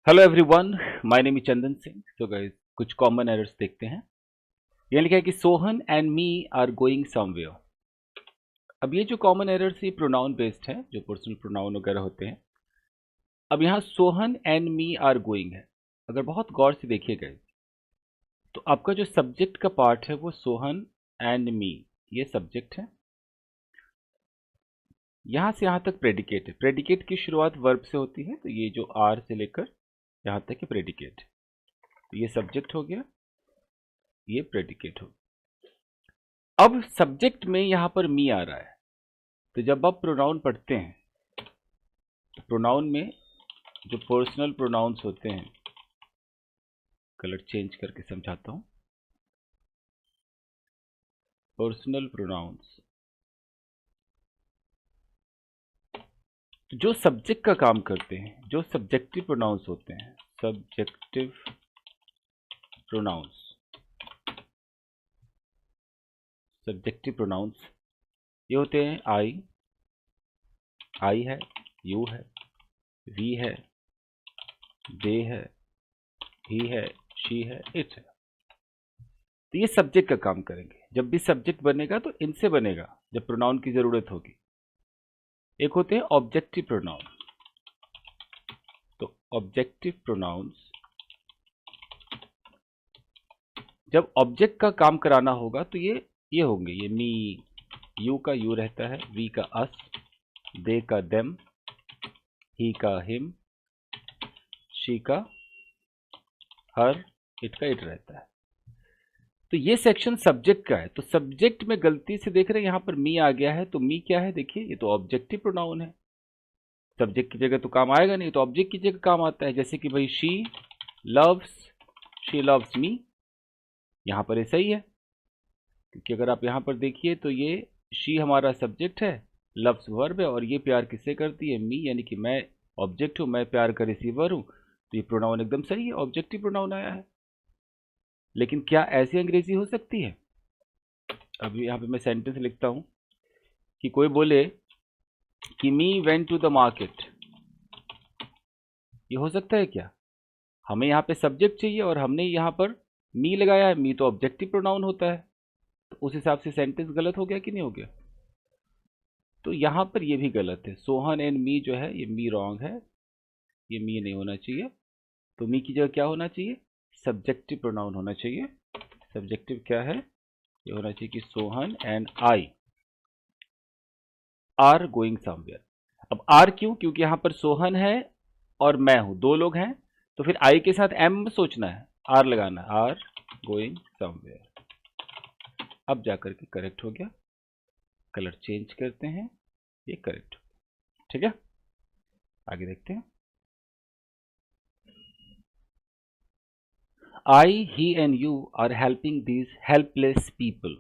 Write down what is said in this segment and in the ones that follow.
Hello everyone, my name is Chandan Singh. तो guys कुछ common errors देखते हैं। ये लिखा है कि Sohan and me are going somewhere. अब ये जो कॉमन एरर्स ये प्रोनाउन बेस्ड है, जो पर्सनल प्रोनाउन वगैरह होते हैं। अब यहाँ Sohan and me are going है। अगर बहुत गौर से देखिएगा तो आपका जो सब्जेक्ट का पार्ट है वो सोहन एंड मी, ये सब्जेक्ट है। यहाँ से यहाँ तक प्रेडिकेट है। प्रेडिकेट की शुरुआत वर्ब से होती है, तो ये जो आर से लेकर यहाँ तक ये प्रेडिकेट है। तो ये सब्जेक्ट हो गया, ये प्रेडिकेट हो गया। अब सब्जेक्ट में यहाँ पर मी आ रहा है। तो जब आप प्रोनाउन पढ़ते हैं तो प्रोनाउन में जो पर्सनल प्रोनाउंस होते हैं, कलर चेंज करके समझाता हूँ। पर्सनल प्रोनाउंस जो सब्जेक्ट का काम करते हैं, जो सब्जेक्टिव प्रोनाउंस होते हैं, सब्जेक्टिव प्रोनाउंस, सब्जेक्टिव प्रोनाउंस ये होते हैं आई है, यू है, वी है, दे है, ही है, शी है, इट है। तो ये सब्जेक्ट का काम करेंगे। जब भी सब्जेक्ट बनेगा तो इनसे बनेगा जब प्रोनाउन की जरूरत होगी। एक होते हैं ऑब्जेक्टिव प्रोनाउन। तो ऑब्जेक्टिव प्रोनाउंस जब ऑब्जेक्ट का काम कराना होगा तो ये होंगे, ये मी, यू का यू रहता है, वी का अस, दे का देम, ही का हिम, शी का हर, इट का इट रहता है। तो ये सेक्शन सब्जेक्ट का है। तो सब्जेक्ट में गलती से देख रहे हैं यहाँ पर मी आ गया है। तो मी क्या है, देखिए ये तो ऑब्जेक्टिव प्रोनाउन है। सब्जेक्ट की जगह तो काम आएगा नहीं, तो ऑब्जेक्ट की जगह काम आता है। जैसे कि भाई शी लव्स मी, यहाँ पर ऐसा ही है। क्योंकि अगर आप यहाँ पर देखिए तो ये शी हमारा सब्जेक्ट है, लव्स वर्ब है, और ये प्यार किससे करती है, मी, यानी कि मैं ऑब्जेक्ट हूँ, मैं प्यार का रिसीवर हूँ। तो ये प्रोनाउन एकदम सही है, ऑब्जेक्टिव प्रोनाउन आया है। लेकिन क्या ऐसी अंग्रेजी हो सकती है? अभी यहाँ पे मैं सेंटेंस लिखता हूँ कि कोई बोले कि मी वेंट टू द मार्केट। ये हो सकता है क्या? हमें यहाँ पे सब्जेक्ट चाहिए और हमने यहाँ पर मी लगाया है। मी तो ऑब्जेक्टिव प्रोनाउन होता है, तो उस हिसाब से सेंटेंस गलत हो गया कि नहीं हो गया? तो यहाँ पर ये भी गलत है। सोहन एंड मी जो है ये मी रॉन्ग है, ये मी नहीं होना चाहिए। तो मी की जगह क्या होना चाहिए, सब्जेक्टिव प्रोनाउन होना चाहिए। सब्जेक्टिव क्या है, ये होना चाहिए कि Sohan and I R going somewhere. अब आर क्यों? क्योंकि यहाँ पर सोहन है और मैं हूं, दो लोग हैं। तो फिर आई के साथ एम सोचना है, आर लगाना, आर गोइंग समवेयर। अब जाकर के करेक्ट हो गया। कलर चेंज करते हैं, ये करेक्ट हो गया। ठीक है, आगे देखते हैं। I, he and you are helping these helpless people.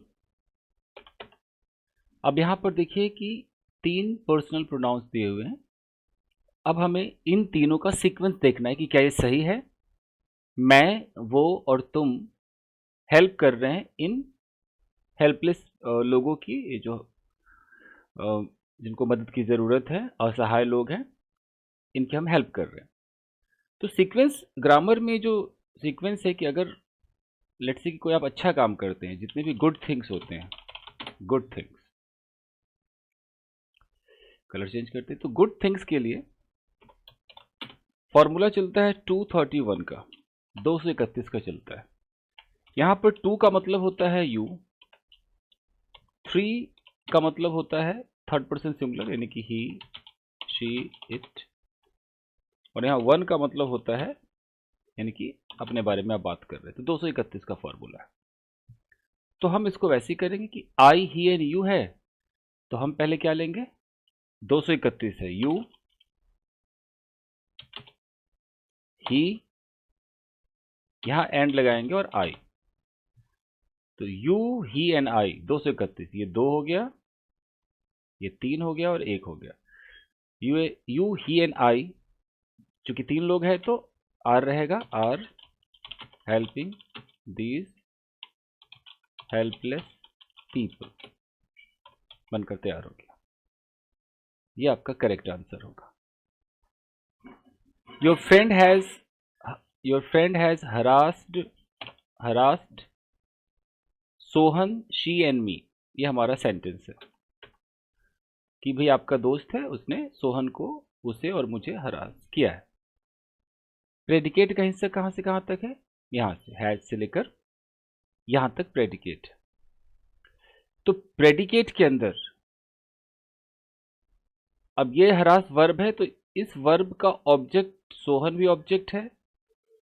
अब यहां पर देखिए कि तीन पर्सनल प्रोनाउंस दिए हुए हैं। अब हमें इन तीनों का सीक्वेंस देखना है कि क्या ये सही है। मैं, वो और तुम हेल्प कर रहे हैं इन हेल्पलेस लोगों की, ये जो जिनको मदद की ज़रूरत है, असहाय लोग हैं, इनकी हम हेल्प कर रहे हैं। तो सीक्वेंस ग्रामर में जो सीक्वेंस है कि अगर लेट्स से कि कोई आप अच्छा काम करते हैं, जितने भी गुड थिंग्स होते हैं, गुड थिंग्स, कलर चेंज करते हैं, तो गुड थिंग्स के लिए फॉर्मूला चलता है 231 का, 231 का चलता है। यहाँ पर 2 का मतलब होता है यू, 3 का मतलब होता है थर्ड पर्सन सिंगुलर यानी कि ही, शी, इट, और यहाँ 1 का मतलब होता है यानी कि अपने बारे में आप बात कर रहे हैं। तो 231 का फॉर्मूला है। तो हम इसको वैसे ही करेंगे कि आई, ही एंड यू है, तो हम पहले क्या लेंगे, 231 है यू, ही, यहां एंड लगाएंगे और आई। तो यू, ही एंड आई 231, ये 2 हो गया, ये 3 हो गया और 1 हो गया। यू ही एंड आई, चूंकि 3 लोग हैं तो आर रहेगा, are helping these helpless people, बनकर तैयार हो गया। ये आपका करेक्ट आंसर होगा। Your friend has your friend has harassed Sohan she and me, ये हमारा सेंटेंस है कि भाई आपका दोस्त है, उसने सोहन को, उसे और मुझे हरास किया है। प्रेडिकेट का हिस्सा कहां से कहां तक है? यहां से, हैज से लेकर यहां तक प्रेडिकेट। तो प्रेडिकेट के अंदर अब ये हरास वर्ब है, तो इस वर्ब का ऑब्जेक्ट सोहन भी ऑब्जेक्ट है,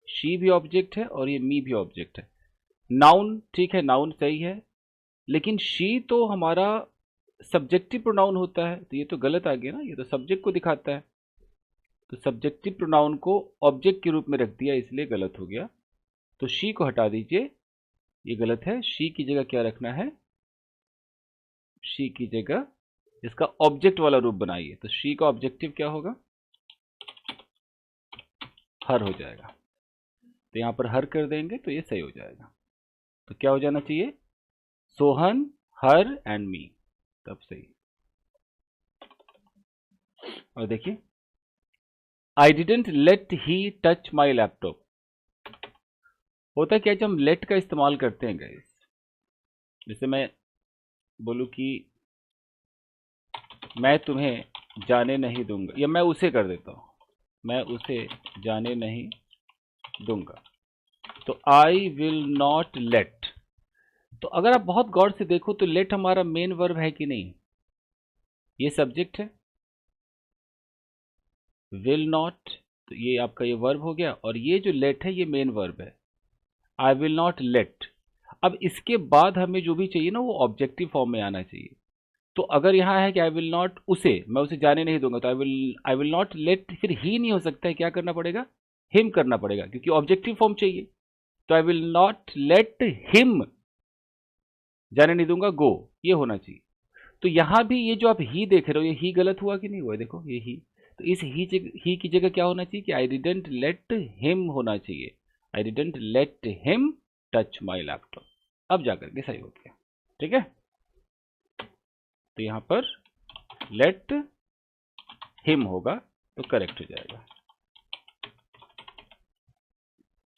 शी भी ऑब्जेक्ट है और ये मी भी ऑब्जेक्ट है। नाउन ठीक है, नाउन सही है, लेकिन शी तो हमारा सब्जेक्टिव प्रोनाउन होता है, तो ये तो गलत आ गया ना, ये तो सब्जेक्ट को दिखाता है। तो सब्जेक्टिव प्रोनाउन को ऑब्जेक्ट के रूप में रख दिया, इसलिए गलत हो गया। तो शी को हटा दीजिए, ये गलत है। शी की जगह क्या रखना है? शी की जगह इसका ऑब्जेक्ट वाला रूप बनाइए। तो शी का ऑब्जेक्टिव क्या होगा? हर हो जाएगा। तो यहां पर हर कर देंगे तो ये सही हो जाएगा। तो क्या हो जाना चाहिए? सोहन, हर एंड मी, तब सही। और देखिए, I didn't let he touch my laptop. होता क्या, जब हम लेट का इस्तेमाल करते हैं गाइस, जैसे मैं बोलूं कि मैं तुम्हें जाने नहीं दूंगा, या मैं उसे कर देता हूं, मैं उसे जाने नहीं दूंगा, तो आई विल नॉट लेट। तो अगर आप बहुत गौर से देखो तो लेट हमारा मेन वर्ब है कि नहीं? ये सब्जेक्ट है, विल नॉट, तो ये आपका ये वर्ब हो गया, और ये जो लेट है ये मेन वर्ब है, आई विल नॉट लेट। अब इसके बाद हमें जो भी चाहिए ना वो ऑब्जेक्टिव फॉर्म में आना चाहिए। तो अगर यहाँ है कि आई विल नॉट उसे, मैं उसे जाने नहीं दूंगा, तो आई विल नॉट लेट, फिर ही नहीं हो सकता है, क्या करना पड़ेगा? हिम करना पड़ेगा, क्योंकि ऑब्जेक्टिव फॉर्म चाहिए। तो I will not let him, जाने नहीं दूंगा, गो, ये होना चाहिए। तो यहां भी ये जो आप ही देख रहे हो, ये ही गलत हुआ कि नहीं हुआ? देखो ये ही, तो इस ही की जगह क्या होना चाहिए कि आई डिडेंट लेट हिम होना चाहिए। आई didn't let him touch my laptop. अब जाकर के सही हो गया, ठीक है। तो यहां पर लेट हिम होगा तो करेक्ट हो जाएगा।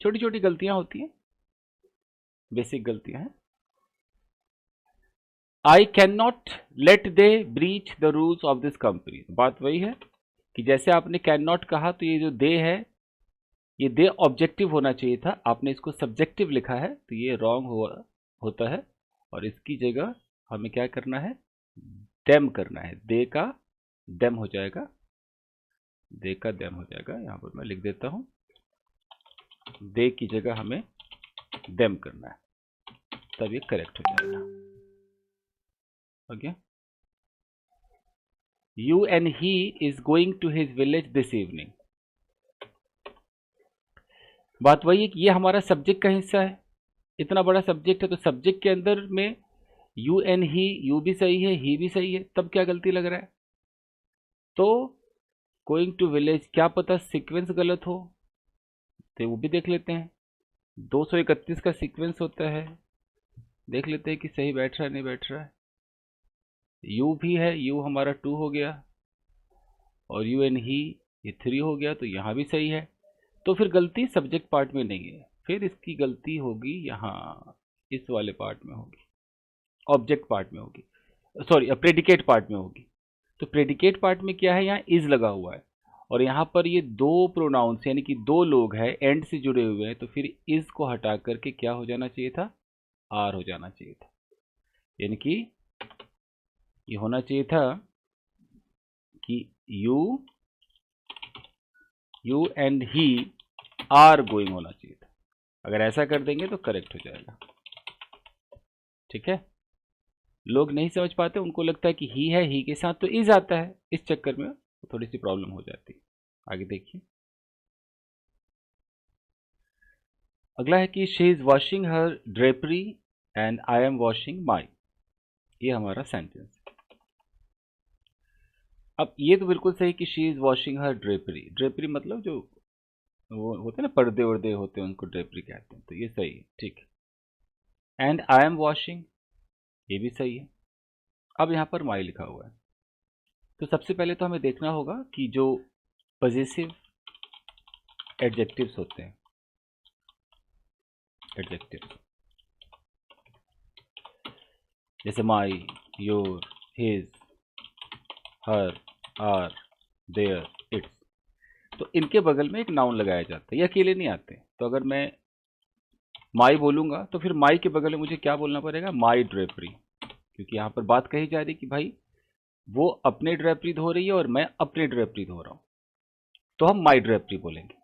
छोटी छोटी गलतियां होती हैं, बेसिक गलतियां हैं। I can not let they breach the rules of this company. बात वही है कि जैसे आपने कैन नॉट कहा, तो ये जो दे है, ये दे ऑब्जेक्टिव होना चाहिए था, आपने इसको सब्जेक्टिव लिखा है, तो ये रॉन्ग होता है। और इसकी जगह हमें क्या करना है? डेम करना है। दे का डेम हो जाएगा, दे का डेम हो जाएगा। यहां पर मैं लिख देता हूं, दे की जगह हमें डेम करना है, तब ये करेक्ट हो जाएगा। Okay, you and he is going to his village this evening. बात वही है कि ये हमारा सब्जेक्ट का हिस्सा है, इतना बड़ा सब्जेक्ट है, तो सब्जेक्ट के अंदर में यू एंड ही, यू भी सही है, ही भी सही है, तब क्या गलती लग रहा है? तो गोइंग टू विलेज, क्या पता सीक्वेंस गलत हो, तो वो भी देख लेते हैं। 231 का सीक्वेंस होता है, देख लेते हैं कि सही बैठ रहा है नहीं बैठ रहा है। यू भी है, यू हमारा 2 हो गया, और यू एंड ही ये 3 हो गया, तो यहाँ भी सही है। तो फिर गलती सब्जेक्ट पार्ट में नहीं है, फिर इसकी गलती होगी यहाँ इस वाले पार्ट में होगी, ऑब्जेक्ट पार्ट में होगी, सॉरी प्रेडिकेट पार्ट में होगी। तो प्रेडिकेट पार्ट में क्या है? यहाँ इज लगा हुआ है, और यहाँ पर ये दो प्रोनाउंस यानी कि दो लोग हैं एंड से जुड़े हुए हैं, तो फिर इज को हटा करके क्या हो जाना चाहिए था? आर हो जाना चाहिए था। यानी कि ये होना चाहिए था कि you and he are going होना चाहिए था। अगर ऐसा कर देंगे तो करेक्ट हो जाएगा, ठीक है। लोग नहीं समझ पाते, उनको लगता है कि ही है, ही के साथ तो इज आता है, इस चक्कर में थोड़ी सी प्रॉब्लम हो जाती है। आगे देखिए, अगला है कि she is washing her drapery and I am washing my. ये हमारा सेंटेंस। अब ये तो बिल्कुल सही कि she is washing her drapery. Drapery मतलब जो वो होते हैं ना, पर्दे वर्दे होते हैं, उनको ड्रेपरी कहते हैं, तो ये सही है, ठीक है। एंड आई एम वॉशिंग, ये भी सही है। अब यहाँ पर माई लिखा हुआ है, तो सबसे पहले तो हमें देखना होगा कि जो पॉजेसिव एडजेक्टिव्स होते हैं एडजेक्टिव, जैसे my, your, his, her, our, their, its, तो इनके बगल में एक नाउन लगाया जाता है। ये अकेले नहीं आते। तो अगर मैं माई बोलूंगा तो फिर माई के बगल में मुझे क्या बोलना पड़ेगा? माई ड्रेपरी, क्योंकि यहाँ पर बात कही जा रही कि भाई वो अपने ड्रेपरी धो रही है और मैं अपने ड्रेपरी धो रहा हूँ, तो हम माई ड्रेपरी बोलेंगे।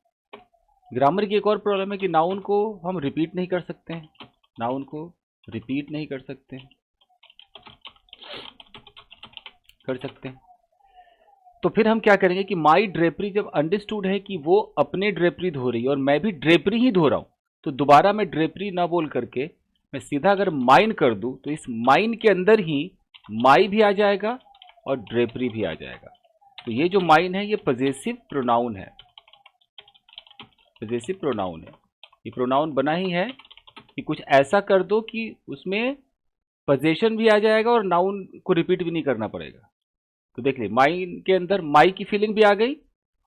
ग्रामर की एक और प्रॉब्लम है कि नाउन को हम रिपीट नहीं कर सकते हैं, नाउन को रिपीट नहीं कर सकते हैं, कर सकते हैं। तो फिर हम क्या करेंगे कि माई ड्रेपरी जब अंडरस्टूड है कि वो अपने ड्रेपरी धो रही है और मैं भी ड्रेपरी ही धो रहा हूं, तो दोबारा मैं ड्रेपरी ना बोल करके मैं सीधा अगर माइन कर दूं तो इस माइन के अंदर ही माई भी आ जाएगा और ड्रेपरी भी आ जाएगा। तो ये जो माइन है ये पजेसिव प्रोनाउन है, पजेसिव प्रोनाउन है। ये प्रोनाउन बना ही है कि कुछ ऐसा कर दो कि उसमें पजेशन भी आ जाएगा और नाउन को रिपीट भी नहीं करना पड़ेगा। तो देख ली माई के अंदर माई की फीलिंग भी आ गई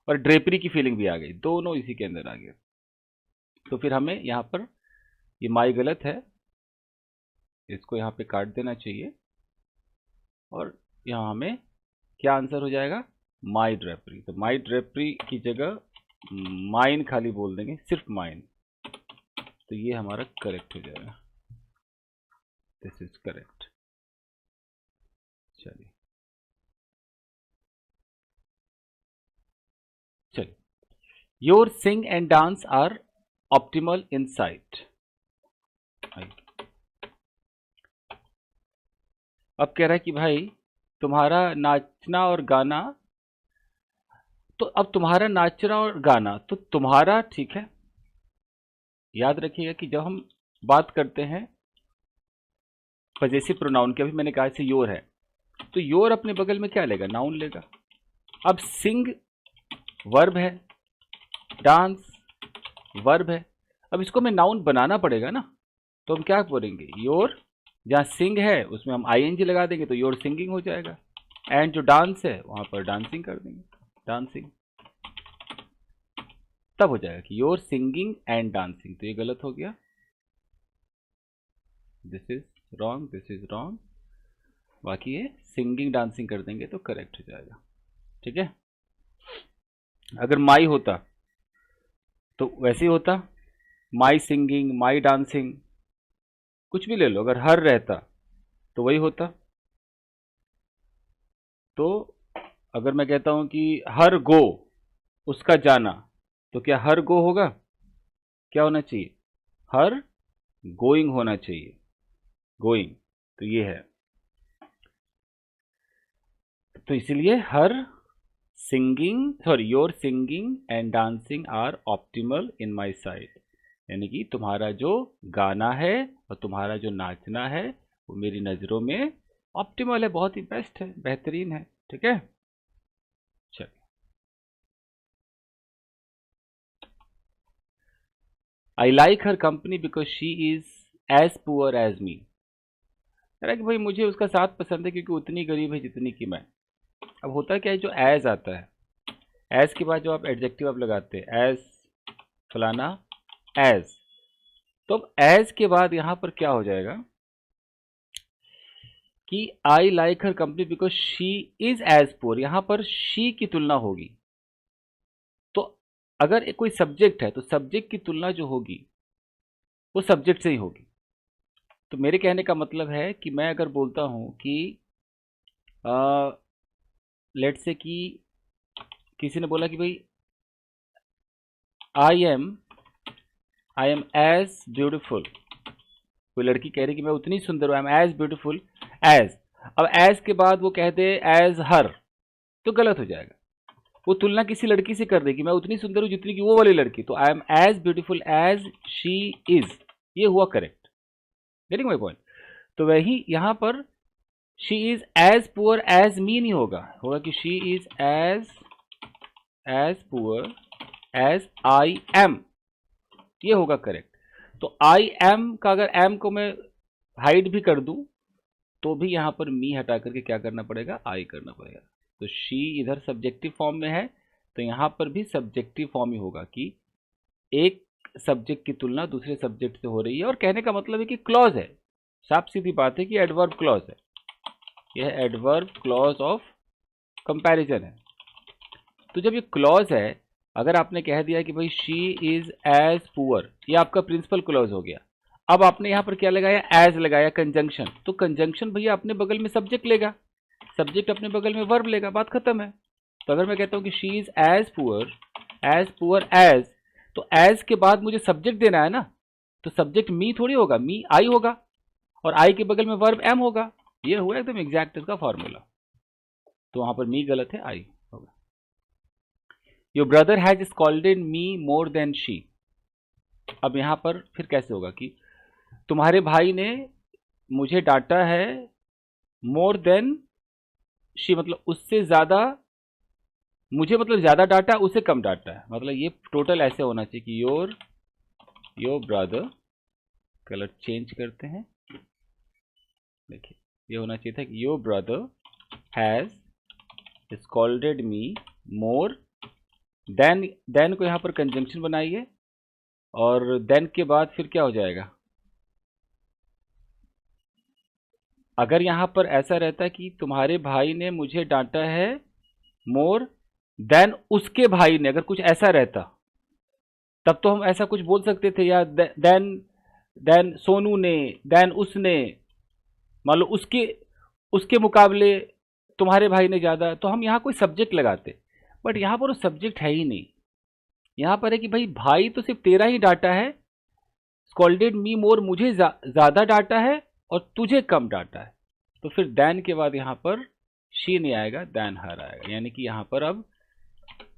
और ड्रेपरी की फीलिंग भी आ गई, दोनों इसी के अंदर आ गए। तो फिर हमें यहाँ पर ये माई गलत है, इसको यहाँ पे काट देना चाहिए और यहाँ हमें क्या आंसर हो जाएगा? माई ड्रेपरी। तो माई ड्रेपरी की जगह माइन खाली बोल देंगे, सिर्फ माइन, तो ये हमारा करेक्ट हो जाएगा। This is correct. चलिए चलिए, your sing and dance are optimal in sight. अब कह रहा है कि भाई तुम्हारा नाचना और गाना, तो अब तुम्हारा नाचना और गाना, तो तुम्हारा ठीक है। याद रखिएगा कि जब हम बात करते हैं पजेसिव प्रोनाउन की, अभी मैंने कहा से योर है, तो योर अपने बगल में क्या लेगा? नाउन लेगा। अब सिंग वर्ब है, डांस वर्ब है, अब इसको मैं नाउन बनाना पड़ेगा ना, तो हम क्या बोलेंगे? योर, जहाँ सिंग है उसमें हम आईएनजी लगा देंगे तो योर सिंगिंग हो जाएगा, एंड जो डांस है वहां पर डांसिंग कर देंगे, डांसिंग, तब हो जाएगा कि योर सिंगिंग एंड डांसिंग। तो ये गलत हो गया, this is wrong, this is wrong. बाकी ये सिंगिंग डांसिंग कर देंगे तो करेक्ट हो जाएगा। ठीक है, अगर माई होता तो वैसे ही होता, माई सिंगिंग, माई डांसिंग, कुछ भी ले लो। अगर हर रहता तो वही होता। तो अगर मैं कहता हूं कि हर गो, उसका जाना, तो क्या हर गो होगा? क्या होना चाहिए? हर गोइंग होना चाहिए, गोइंग। तो ये है, तो इसलिए her singing, sorry, your singing and dancing are optimal in my sight, यानी कि तुम्हारा जो गाना है और तुम्हारा जो नाचना है वो मेरी नज़रों में ऑप्टिमल है, बहुत ही बेस्ट है, बेहतरीन है। ठीक है, चलिए। I like her company because she is as poor as me. कह रहा कि भाई मुझे उसका साथ पसंद है क्योंकि उतनी गरीब है जितनी कि मैं। अब होता क्या है, जो एज आता है, एज के बाद जो आप एडजेक्टिव आप लगाते हैं, एज फलाना, एज, तो अब एज के बाद यहां पर क्या हो जाएगा कि I like her company because she is as poor, यहां पर शी की तुलना होगी। तो अगर एक कोई सब्जेक्ट है तो सब्जेक्ट की तुलना जो होगी वो सब्जेक्ट से ही होगी। तो मेरे कहने का मतलब है कि मैं अगर बोलता हूं कि लेट से कि किसी ने बोला कि भाई आई एम एज ब्यूटिफुल, कोई लड़की कह रही कि मैं उतनी सुंदर हूं, I am as beautiful as, अब एज के बाद वो कह दे एज हर, तो गलत हो जाएगा। वो तुलना किसी लड़की से कर देगी, मैं उतनी सुंदर हूं जितनी कि वो वाली लड़की, तो I am as beautiful as she is, ये हुआ करेक्ट। Getting my point? तो वही यहां पर she is as poor as me नहीं होगा, होगा कि she is as poor as I am, ये होगा करेक्ट। तो आई एम का अगर एम को मैं हाइड भी कर दूं तो भी यहां पर मी हटा करके क्या करना पड़ेगा? आई करना पड़ेगा। तो शी इधर सब्जेक्टिव फॉर्म में है तो यहां पर भी सब्जेक्टिव फॉर्म ही होगा कि एक सब्जेक्ट की तुलना दूसरे सब्जेक्ट से हो रही है। और कहने का मतलब है कि क्लॉज है, साफ सीधी बात है कि एडवर्ब क्लॉज है, यह एडवर्ब क्लॉज ऑफ कंपैरिजन है। तो जब ये क्लॉज है, अगर आपने कह दिया कि भाई शी इज एज पुअर, ये आपका प्रिंसिपल क्लॉज हो गया। अब आपने यहाँ पर क्या लगाया, एज लगाया, कंजंक्शन। तो कंजंक्शन भैया अपने बगल में सब्जेक्ट लेगा, सब्जेक्ट अपने बगल में वर्ब लेगा, बात खत्म है। तो अगर मैं कहता हूँ कि she is as poor as, तो एज के बाद मुझे सब्जेक्ट देना है ना, तो सब्जेक्ट मी थोड़ी होगा, मी आई होगा, और आई के बगल में वर्ब एम होगा। ये हुआ एकदम एग्जैक्ट इसका फॉर्मूला। तो वहां पर मी गलत है, आई होगा। Your brother has scolded me more then she. अब यहां पर फिर कैसे होगा कि तुम्हारे भाई ने मुझे डांटा है मोर देन शी, मतलब उससे ज्यादा, मुझे मतलब ज्यादा डांटा, उसे कम डांटा है। मतलब ये टोटल ऐसे होना चाहिए कि योर ब्रदर, कलर चेंज करते हैं, देखिए ये होना चाहिए था कि your brother has scolded me more then को यहां पर कंजंक्शन बनाइए, और देन के बाद फिर क्या हो जाएगा। अगर यहां पर ऐसा रहता कि तुम्हारे भाई ने मुझे डांटा है मोर देन उसके भाई ने, अगर कुछ ऐसा रहता तब तो हम ऐसा कुछ बोल सकते थे, या देन सोनू ने, देन उसने, मान लो उसके उसके मुकाबले तुम्हारे भाई ने ज्यादा, तो हम यहाँ कोई सब्जेक्ट लगाते। बट यहाँ पर वो सब्जेक्ट है ही नहीं, यहाँ पर है कि भाई तो सिर्फ तेरा ही डाटा है, स्कॉल्डेड मी मोर मुझे ज्यादा डाटा है और तुझे कम डाटा है। तो फिर देन के बाद यहाँ पर शी नहीं आएगा, देन हर आएगा। यानी कि यहाँ पर अब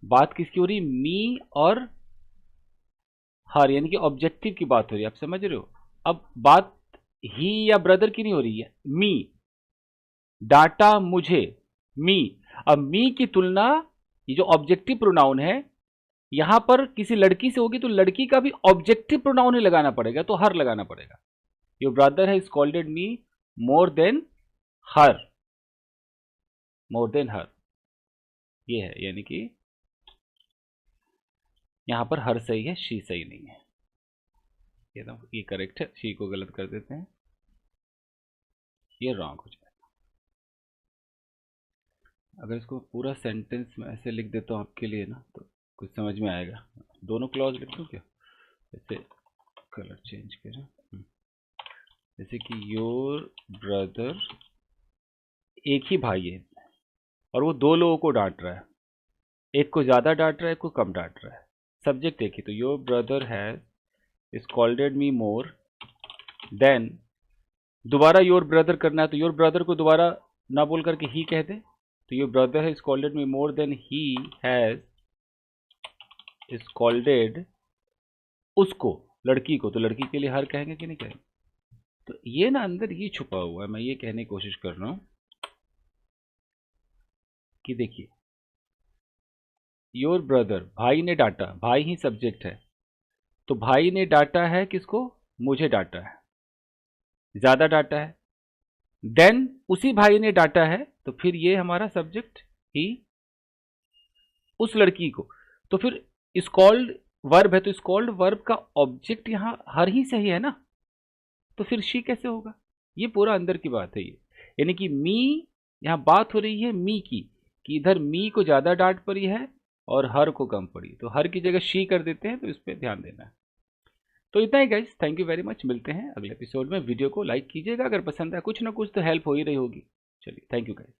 बात किसकी हो रही, मी और हर, यानी कि ऑब्जेक्टिव की बात हो रही है, आप समझ रहे हो। अब बात ही या ब्रदर की नहीं हो रही है, मी डाटा मुझे, मी। अब मी की तुलना, ये जो ऑब्जेक्टिव प्रोनाउन है यहां पर किसी लड़की से होगी, तो लड़की का भी ऑब्जेक्टिव प्रोनाउन ही लगाना पड़ेगा, तो हर लगाना पड़ेगा। Your brother has scolded me more than her, more than her, ये है। यानी कि यहां पर हर सही है, शी सही नहीं है। ये करेक्ट है, शी को गलत कर देते हैं, ये रॉन्ग हो जाएगा। अगर इसको पूरा सेंटेंस में ऐसे लिख देता हूँ आपके लिए ना, तो कुछ समझ में आएगा। दोनों क्लॉज लिख दूँ क्या, जैसे कलर चेंज करें, जैसे कि योर ब्रदर, एक ही भाई है और वो दो लोगों को डांट रहा है, एक को ज्यादा डांट रहा है, एक को कम डांट रहा है, सब्जेक्ट एक ही। तो your brother has scolded me more then, दोबारा योर ब्रदर करना है, तो योर ब्रदर को दोबारा ना बोल करके ही कह दे। तो your brother has scolded me more than he has scolded उसको, लड़की को, तो लड़की के लिए हर कहेंगे कि नहीं कहेंगे। तो ये ना अंदर ये छुपा हुआ है, मैं ये कहने की कोशिश कर रहा हूं कि देखिए योर ब्रदर, भाई ने डांटा, भाई ही सब्जेक्ट है, तो भाई ने डांटा है किसको, मुझे डांटा है, ज्यादा डांटा है। देन उसी भाई ने डांटा है, तो फिर ये हमारा सब्जेक्ट ही उस लड़की को। तो फिर स्कॉल्ड वर्ब है, तो स्कॉल्ड वर्ब का ऑब्जेक्ट यहां हर ही सही है ना, तो फिर शी कैसे होगा। ये पूरा अंदर की बात है ये। यानी कि मी, यहां बात हो रही है मी की, कि इधर मी को ज्यादा डांट पड़ी है और हर को कम पड़ी, तो हर की जगह शी कर देते हैं, तो इस पर ध्यान देना है। तो इतना ही guys, thank you very much, मिलते हैं अगले एपिसोड में। वीडियो को लाइक कीजिएगा, अगर पसंद है, कुछ ना कुछ तो हेल्प हो ही रही होगी। चलिए, थैंक यू गाइस।